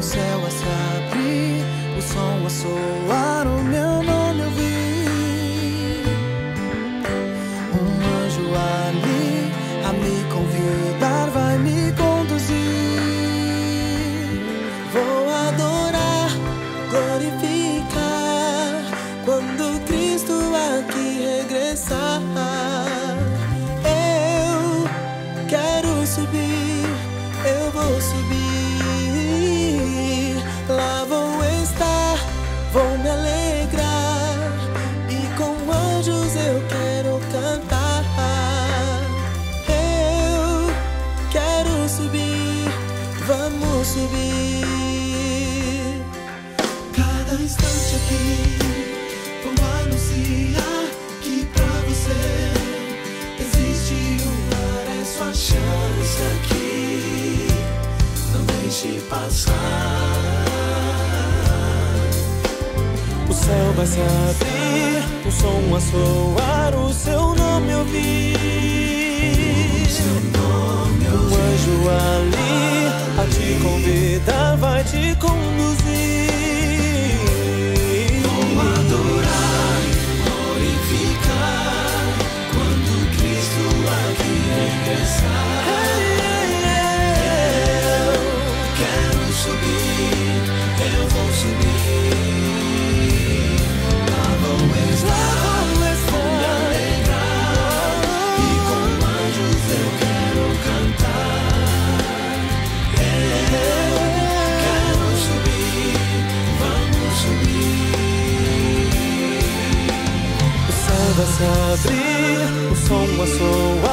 céu a se abrir, o som a soar, o meu nome ouvir. Um anjo ali a me convidar, vai me conduzir. Vou adorar, glorificar quando Cristo aqui regressar. Eu quero subir, eu vou subir. Lá vou estar, vou me alegrar, e com anjos eu quero cantar. Eu quero subir, vamos subir. Cada instante aqui vou anunciar que pra você existe lugar, é sua chance aqui, não deixe passar. O céu vai se abrir, o som a soar, o seu nome ouvir. Um anjo ali a te convidar, vai te conduzir. Vou adorar, glorificar quando Cristo aqui regressar. Eu quero subir, eu vou subir. Lá vou estar, vou me alegrar, e com anjos eu quero cantar. Eu quero subir, vamos subir. O céu vai se abrir, o som a soar.